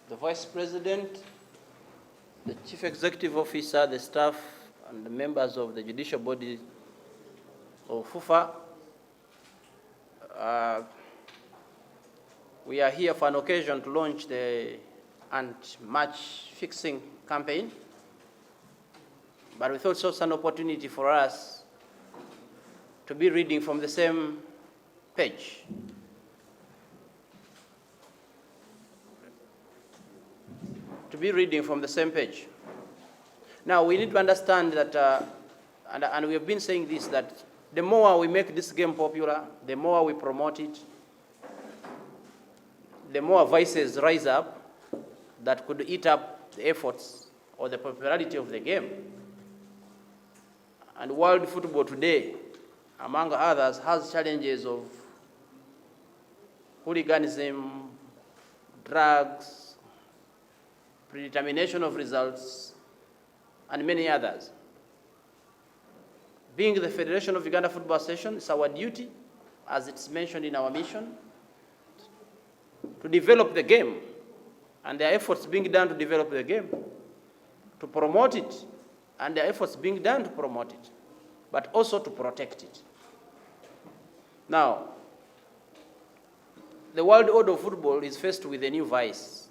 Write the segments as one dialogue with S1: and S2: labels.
S1: the Vice President, the Chief Executive Officer, the staff, and the members of the judicial body of Fufa. We are here for an occasion to launch the anti-match fixing campaign, but we thought it was an opportunity for us to be reading from the same page. Now, we need to understand that, and we have been saying this, that the more we make this game popular, the more we promote it, the more voices rise up that could eat up the efforts or the popularity of the game. And world football today, among others, has challenges of hooliganism, drugs, predetermination of results, and many others. Being the Federation of Uganda Football Association, it's our duty, as it's mentioned in our mission, to develop the game, and there are efforts being done to develop the game, to promote it, and there are efforts being done to promote it, but also to protect it. Now, the world order of football is faced with a new vice,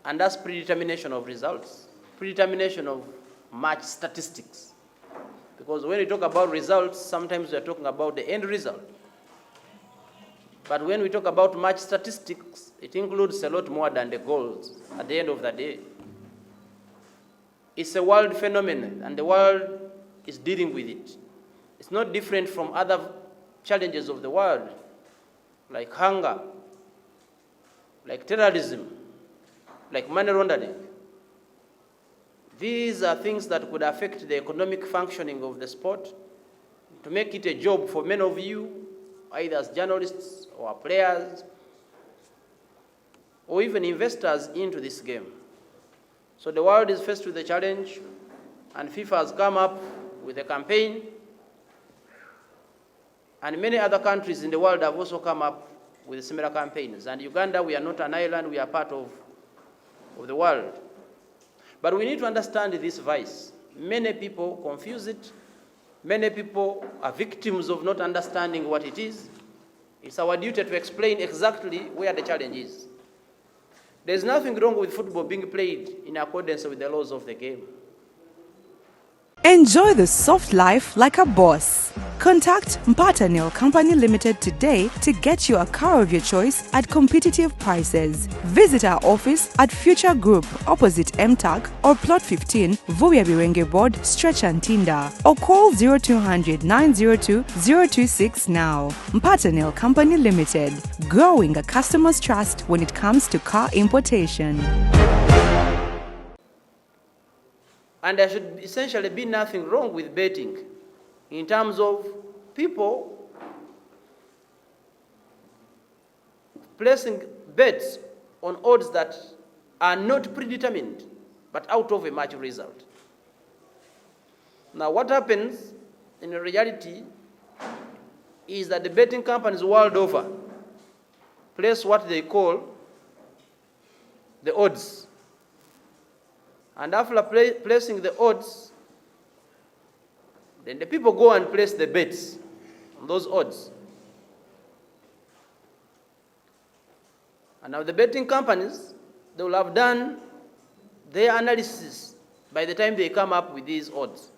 S1: and that's predetermination of results, predetermination of match statistics. Because when we talk about results, sometimes we are talking about the end result. But when we talk about match statistics, it includes a lot more than the goals at the end of the day. It's a world phenomenon, and the world is dealing with it. It's not different from other challenges of the world, like hunger, like terrorism, like money laundering. These are things that could affect the economic functioning of the sport, to make it a job for many of you, either as journalists or players, or even investors into this game. So the world is faced with a challenge, and FIFA has come up with a campaign, and many other countries in the world have also come up with similar campaigns. And Uganda, we are not an island, we are part of the world. But we need to understand this vice. Many people confuse it. Many people are victims of not understanding what it is. It's our duty to explain exactly where the challenge is. There's nothing wrong with football being played in accordance with the laws of the game.
S2: Enjoy the soft life like a boss. Contact Mpatanil Company Limited today to get you a car of your choice at competitive prices. Visit our office at Future Group opposite MTAG or Plot 15, Vuya Birenge Board, Stretch and Tinda, or call 0200 902 026 now. Mpatanil Company Limited, growing a customer's trust when it comes to car importation.
S1: And there should essentially be nothing wrong with betting in terms of people placing bets on odds that are not predetermined, but out of a match result. Now, what happens in reality is that the betting companies world over place what they call the odds. And after placing the odds, then the people go and place the bets on those odds. And now the betting companies, they will have done their analysis by the time they come up with these odds.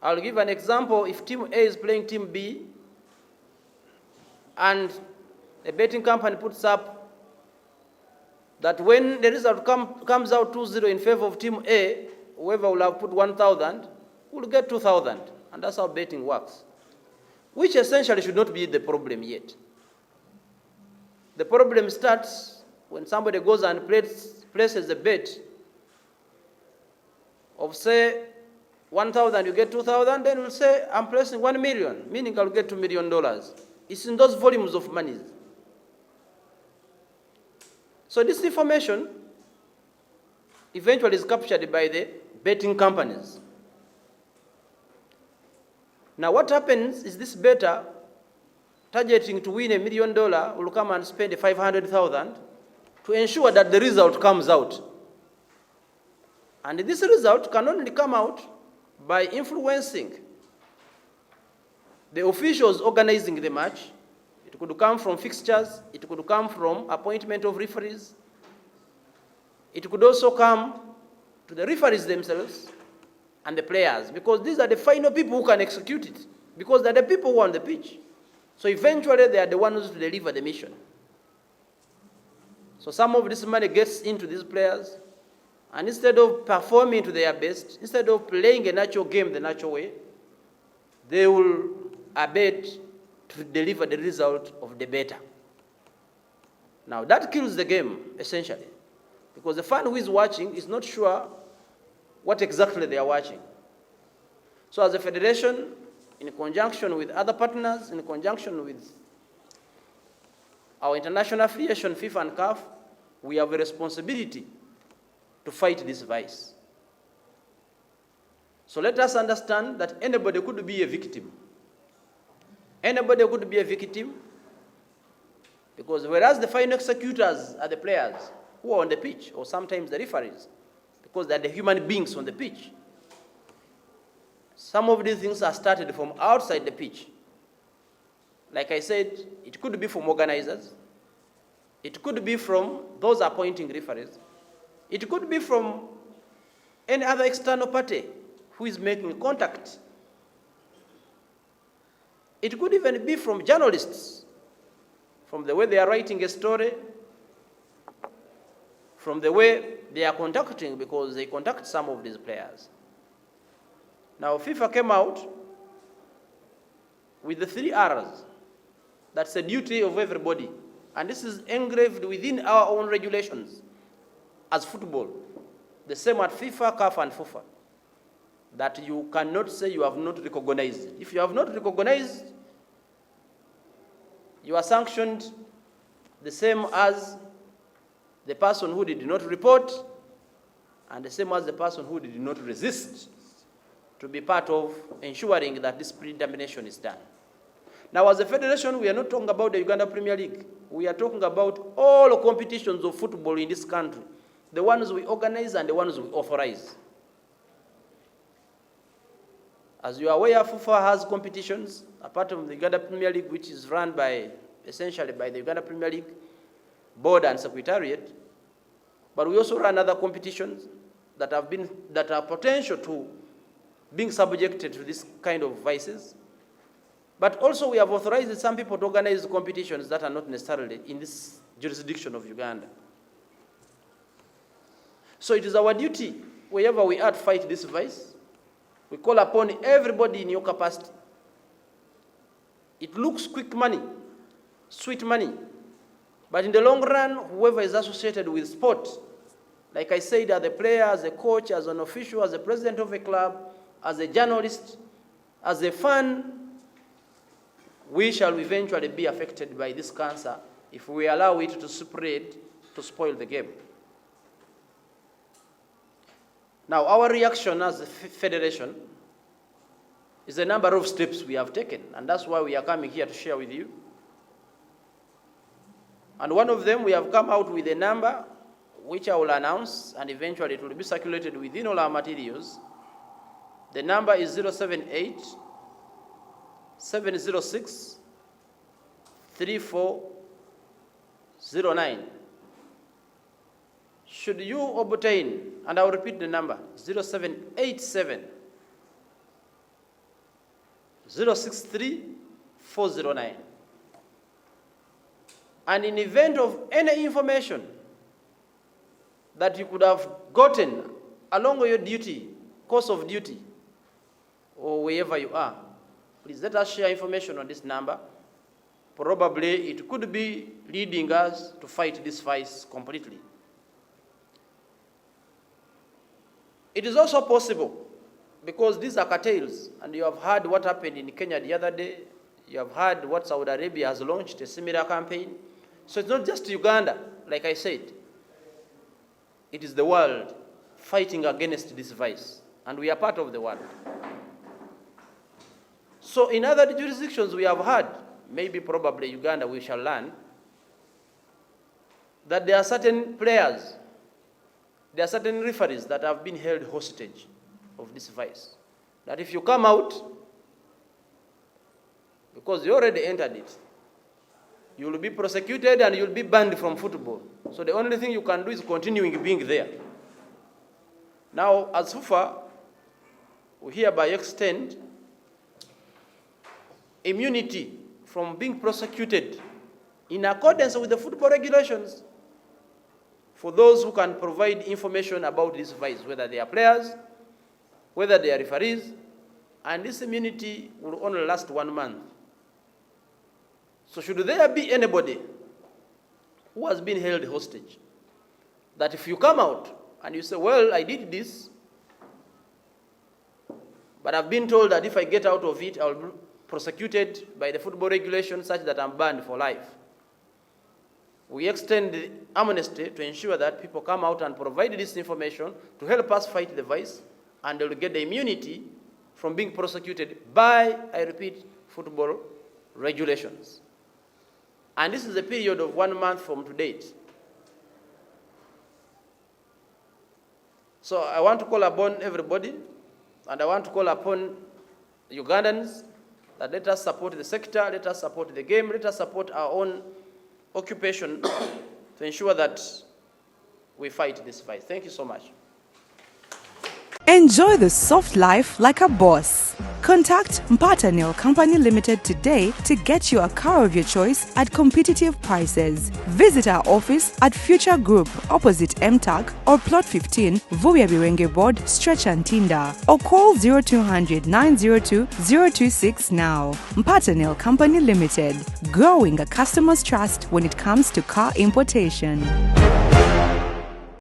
S1: I'll give an example. If Team A is playing Team B, and the betting company puts up that when the result comes out 2-0 in favor of Team A, whoever will have put 1,000 will get 2,000. And that's how betting works, which essentially should not be the problem yet. The problem starts when somebody goes and places a bet of, say, 1,000, you get 2,000, then we'll say, I'm placing 1 million, meaning I'll get $2 million. It's in those volumes of money. So this information eventually is captured by the betting companies. Now what happens is this bettor targeting to win $1 million will come and spend 500,000 to ensure that the result comes out. And this result can only come out by influencing the officials organizing the match. It could come from fixtures, it could come from appointment of referees, it could also come to the referees themselves and the players, because these are the final people who can execute it, because they're the people who are on the pitch. So eventually they are the ones to deliver the mission. So some of this money gets into these players, and instead of performing to their best, instead of playing a natural game the natural way, they will abet to deliver the result of the better. Now that kills the game, essentially, because the fan who is watching is not sure what exactly they are watching. So as a federation, in conjunction with other partners, in conjunction with our international affiliation, FIFA and CAF, we have a responsibility to fight this vice. So let us understand that anybody could be a victim. Anybody could be a victim, because whereas the final executors are the players who are on the pitch, or sometimes the referees, because they're the human beings on the pitch. Some of these things are started from outside the pitch. Like I said, it could be from organizers, it could be from those appointing referees, it could be from any other external party who is making contact. It could even be from journalists, from the way they are writing a story, from the way they are contacting, because they contact some of these players. Now FIFA came out with the 3 R's. That's a duty of everybody. And this is engraved within our own regulations as football. The same at FIFA, CAF, and Fufa. That you cannot say you have not recognized it. If you have not recognized, you are sanctioned the same as the person who did not report, and the same as the person who did not resist to be part of ensuring that this predetermination is done. Now, as a federation, we are not talking about the Uganda Premier League. We are talking about all competitions of football in this country, the ones we organize and the ones we authorize. As you are aware, Fufa has competitions, apart from the Uganda Premier League, which is run by, essentially by the Uganda Premier League Board and Secretariat. But we also run other competitions that are potential to being subjected to this kind of vices. But also we have authorized some people to organize competitions that are not necessarily in this jurisdiction of Uganda. So it is our duty, wherever we are, to fight this vice. We call upon everybody in your capacity. It looks quick money, sweet money, but in the long run, whoever is associated with sport, like I said, as a player, as a coach, as an official, as a president of a club, as a journalist, as a fan, we shall eventually be affected by this cancer if we allow it to spread to spoil the game. Now, our reaction as a federation is a number of steps we have taken, and that's why we are coming here to share with you. And one of them, we have come out with a number which I will announce, and eventually it will be circulated within all our materials. The number is 078 706 3409. Should you obtain, and I will repeat the number, 0787 063 409. And in event of any information that you could have gotten along your duty, course of duty, or wherever you are, please let us share information on this number. Probably it could be leading us to fight this vice completely. It is also possible, because these are cartels, and you have heard what happened in Kenya the other day, you have heard what Saudi Arabia has launched, a similar campaign. So it's not just Uganda, like I said. It is the world fighting against this vice, and we are part of the world. So in other jurisdictions, we have heard maybe probably Uganda, we shall learn that there are certain players, there are certain referees that have been held hostage of this vice. That if you come out, because you already entered it, you will be prosecuted and you will be banned from football. So the only thing you can do is continuing being there. Now, as Fufa, we hereby extend immunity from being prosecuted in accordance with the football regulations for those who can provide information about this vice, whether they are players, whether they are referees, and this immunity will only last 1 month. So should there be anybody who has been held hostage, that if you come out and you say, well, I did this, but I've been told that if I get out of it, I'll be prosecuted by the football regulations such that I'm banned for life. We extend the amnesty to ensure that people come out and provide this information to help us fight the vice, and they'll get the immunity from being prosecuted by, I repeat, football regulations. And this is a period of 1 month from to date. So I want to call upon everybody, and I want to call upon Ugandans, that let us support the sector, let us support the game, let us support our own occupation to ensure that we fight this fight. Thank you so much.
S2: Enjoy the soft life like a boss. Contact Mpatanil Company Limited today to get you a car of your choice at competitive prices. Visit our office at Future Group opposite MTAC or Plot 15, Vuya Birenge Board, Stretch and Tinda, or call 0200 902 026 now. Mpatanil Company Limited, growing a customer's trust when it comes to car importation.